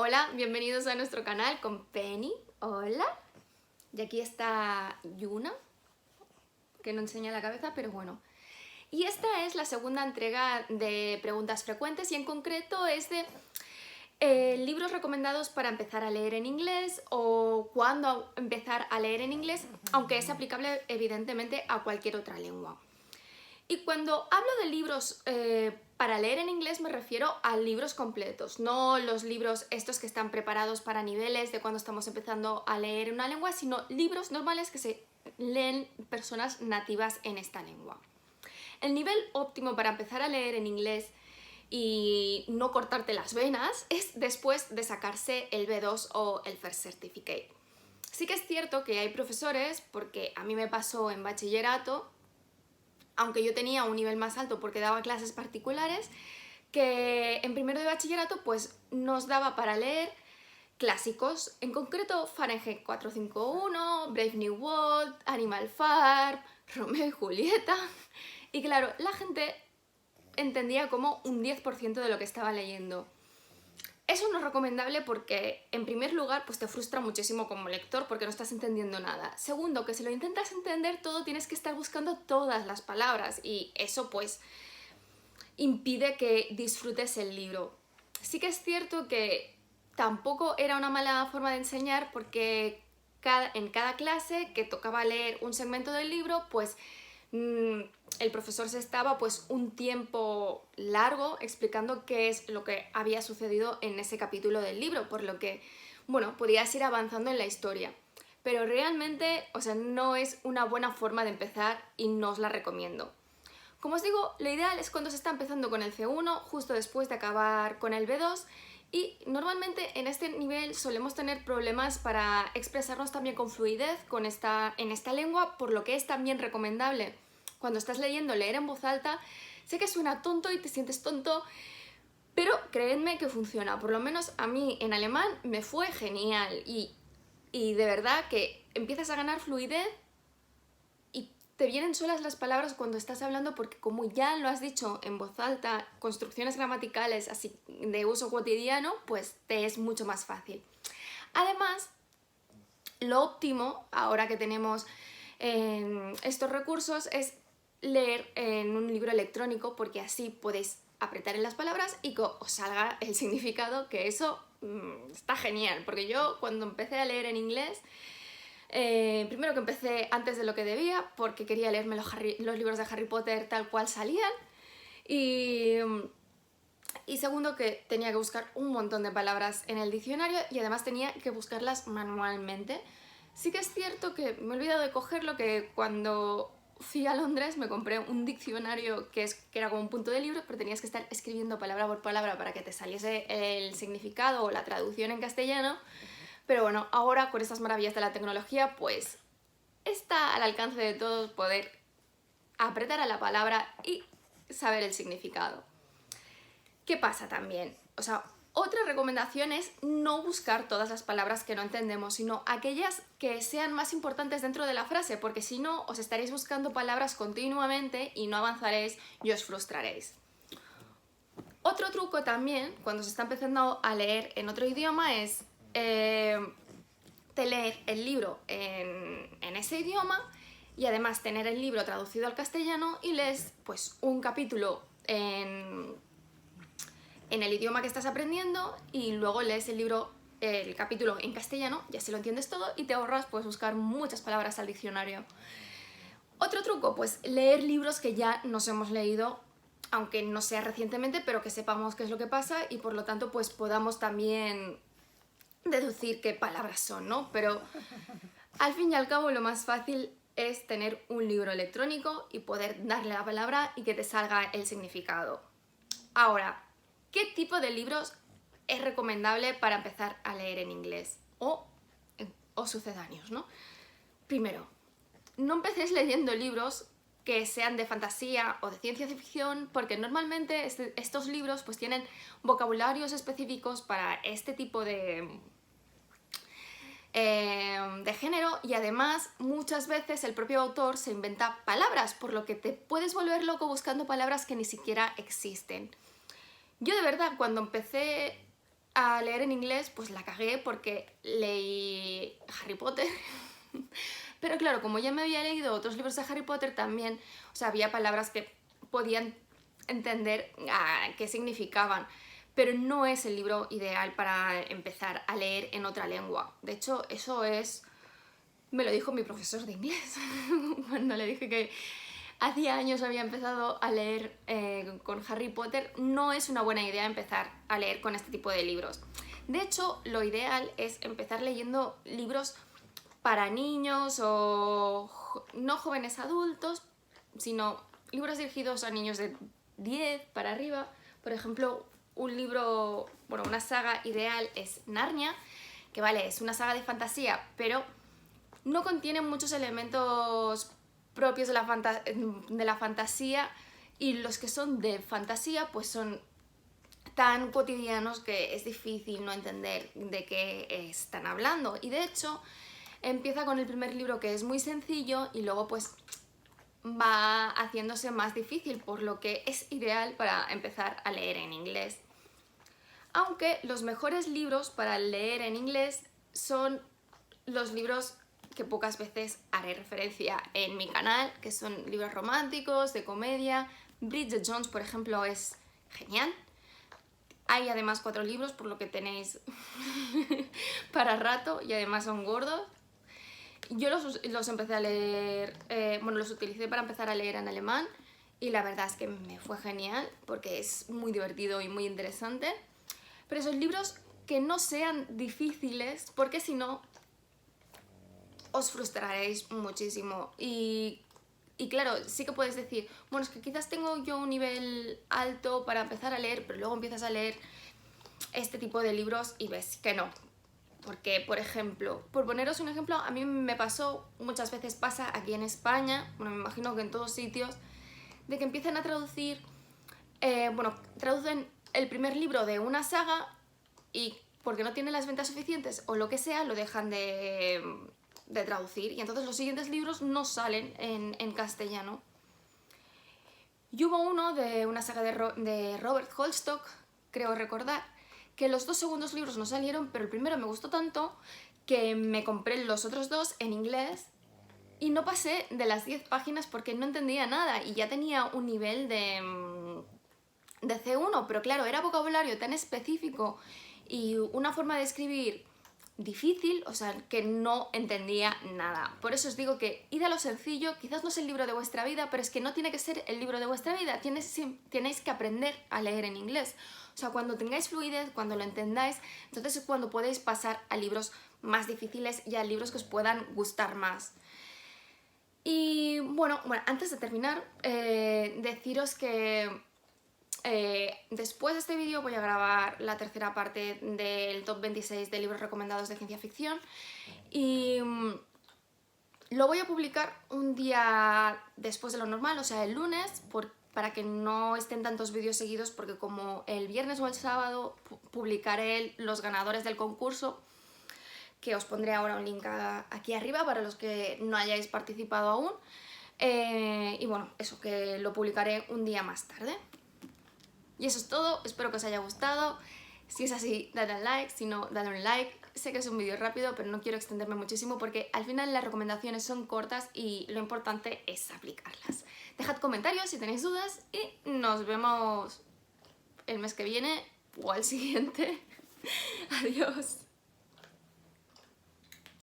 Hola, bienvenidos a nuestro canal con Penny. Hola. Y aquí está Yuna, que no enseña la cabeza, pero bueno. Y esta es la segunda entrega de preguntas frecuentes y en concreto es de libros recomendados para empezar a leer en inglés o cuándo empezar a leer en inglés, aunque es aplicable evidentemente a cualquier otra lengua. Y cuando hablo de libros para leer en inglés me refiero a libros completos, no los libros estos que están preparados para niveles de cuando estamos empezando a leer una lengua, sino libros normales que se leen personas nativas en esta lengua. El nivel óptimo para empezar a leer en inglés y no cortarte las venas es después de sacarse el B2 o el First Certificate. Sí que es cierto que hay profesores, porque a mí me pasó en bachillerato, aunque yo tenía un nivel más alto porque daba clases particulares, que en primero de bachillerato pues nos daba para leer clásicos, en concreto Fahrenheit 451, Brave New World, Animal Farm, Romeo y Julieta, y claro, la gente entendía como un 10% de lo que estaba leyendo. Eso no es recomendable porque, en primer lugar, pues te frustra muchísimo como lector porque no estás entendiendo nada. Segundo, que si lo intentas entender todo tienes que estar buscando todas las palabras y eso pues impide que disfrutes el libro. Sí que es cierto que tampoco era una mala forma de enseñar porque en cada clase que tocaba leer un segmento del libro, pues el profesor se estaba pues un tiempo largo explicando qué es lo que había sucedido en ese capítulo del libro, por lo que, bueno, podías ir avanzando en la historia. Pero realmente, o sea, no es una buena forma de empezar y no os la recomiendo. Como os digo, lo ideal es cuando se está empezando con el C1, justo después de acabar con el B2, y normalmente en este nivel solemos tener problemas para expresarnos también con fluidez en esta lengua, por lo que es también recomendable cuando estás leyendo leer en voz alta. Sé que suena tonto y te sientes tonto, pero creedme que funciona. Por lo menos a mí en alemán me fue genial y de verdad que empiezas a ganar fluidez y te vienen solas las palabras cuando estás hablando porque como ya lo has dicho en voz alta, construcciones gramaticales así de uso cotidiano, pues te es mucho más fácil. Además, lo óptimo, ahora que tenemos estos recursos, es leer en un libro electrónico porque así podéis apretar en las palabras y que os salga el significado, que eso está genial, porque yo cuando empecé a leer en inglés, primero que empecé antes de lo que debía porque quería leerme los libros de Harry Potter tal cual salían y segundo que tenía que buscar un montón de palabras en el diccionario y además tenía que buscarlas manualmente. Sí que es cierto que me he olvidado de cogerlo, que cuando fui a Londres me compré un diccionario que era como un punto de libro, pero tenías que estar escribiendo palabra por palabra para que te saliese el significado o la traducción en castellano. Pero bueno, ahora con estas maravillas de la tecnología, pues está al alcance de todos poder apretar a la palabra y saber el significado. ¿Qué pasa también? O sea, otra recomendación es no buscar todas las palabras que no entendemos, sino aquellas que sean más importantes dentro de la frase, porque si no, os estaréis buscando palabras continuamente y no avanzaréis y os frustraréis. Otro truco también, cuando se está empezando a leer en otro idioma, es de leer el libro en ese idioma y además tener el libro traducido al castellano y lees pues un capítulo en el idioma que estás aprendiendo y luego lees el capítulo en castellano, ya se lo entiendes todo y te ahorras pues buscar muchas palabras al diccionario. Otro truco, pues leer libros que ya nos hemos leído, aunque no sea recientemente, pero que sepamos qué es lo que pasa y por lo tanto pues podamos también deducir qué palabras son, ¿no? Pero al fin y al cabo lo más fácil es tener un libro electrónico y poder darle la palabra y que te salga el significado. Ahora, ¿qué tipo de libros es recomendable para empezar a leer en inglés? O sucedáneos, ¿no? Primero, no empecéis leyendo libros que sean de fantasía o de ciencia ficción, porque normalmente estos libros pues tienen vocabularios específicos para este tipo de género y además muchas veces el propio autor se inventa palabras, por lo que te puedes volver loco buscando palabras que ni siquiera existen. Yo de verdad cuando empecé a leer en inglés, pues la cagué porque leí Harry Potter. Pero claro, como ya me había leído otros libros de Harry Potter también, o sea, había palabras que podían entender qué significaban. Pero no es el libro ideal para empezar a leer en otra lengua. De hecho, eso es... Me lo dijo mi profesor de inglés cuando le dije que hacía años había empezado a leer con Harry Potter. No es una buena idea empezar a leer con este tipo de libros. De hecho, lo ideal es empezar leyendo libros para niños o no jóvenes adultos, sino libros dirigidos a niños de 10 para arriba. Por ejemplo, un libro, bueno, una saga ideal es Narnia, que vale, es una saga de fantasía, pero no contiene muchos elementos propios de la fantasía, y los que son de fantasía pues son tan cotidianos que es difícil no entender de qué están hablando. Y de hecho empieza con el primer libro, que es muy sencillo, y luego pues va haciéndose más difícil, por lo que es ideal para empezar a leer en inglés. Aunque los mejores libros para leer en inglés son los libros que pocas veces haré referencia en mi canal, que son libros románticos, de comedia. Bridget Jones, por ejemplo, es genial. Hay además 4 libros, por lo que tenéis para rato, y además son gordos. Yo los empecé a leer, bueno, los utilicé para empezar a leer en alemán, y la verdad es que me fue genial porque es muy divertido y muy interesante. Pero esos libros que no sean difíciles, porque si no os frustraréis muchísimo. Y claro, sí que puedes decir, bueno, es que quizás tengo yo un nivel alto para empezar a leer, pero luego empiezas a leer este tipo de libros y ves que no. Porque, por ejemplo, por poneros un ejemplo, a mí me pasó, muchas veces pasa aquí en España, bueno, me imagino que en todos sitios, de que empiezan a traducir, bueno, traducen el primer libro de una saga y porque no tienen las ventas suficientes o lo que sea, lo dejan de traducir, y entonces los siguientes libros no salen en castellano. Y hubo uno de una saga de Robert Holstock, creo recordar, que los 2 segundos libros no salieron, pero el primero me gustó tanto que me compré los otros 2 en inglés y no pasé de las 10 páginas porque no entendía nada, y ya tenía un nivel de C1, pero claro, era vocabulario tan específico y una forma de escribir difícil, o sea, que no entendía nada. Por eso os digo que id a lo sencillo. Quizás no es el libro de vuestra vida, pero es que no tiene que ser el libro de vuestra vida. Tenéis que aprender a leer en inglés. O sea, cuando tengáis fluidez, cuando lo entendáis, entonces es cuando podéis pasar a libros más difíciles y a libros que os puedan gustar más. Y bueno, antes de terminar, deciros que después de este vídeo voy a grabar la tercera parte del top 26 de libros recomendados de ciencia ficción, y lo voy a publicar un día después de lo normal, o sea el lunes, para que no estén tantos vídeos seguidos, porque como el viernes o el sábado publicaré los ganadores del concurso, que os pondré ahora un link aquí arriba para los que no hayáis participado aún, y bueno, eso, que lo publicaré un día más tarde. Y eso es todo, espero que os haya gustado. Si es así, dadle un like, si no, dadle un like. Sé que es un vídeo rápido, pero no quiero extenderme muchísimo porque al final las recomendaciones son cortas y lo importante es aplicarlas. Dejad comentarios si tenéis dudas y nos vemos el mes que viene o al siguiente. Adiós.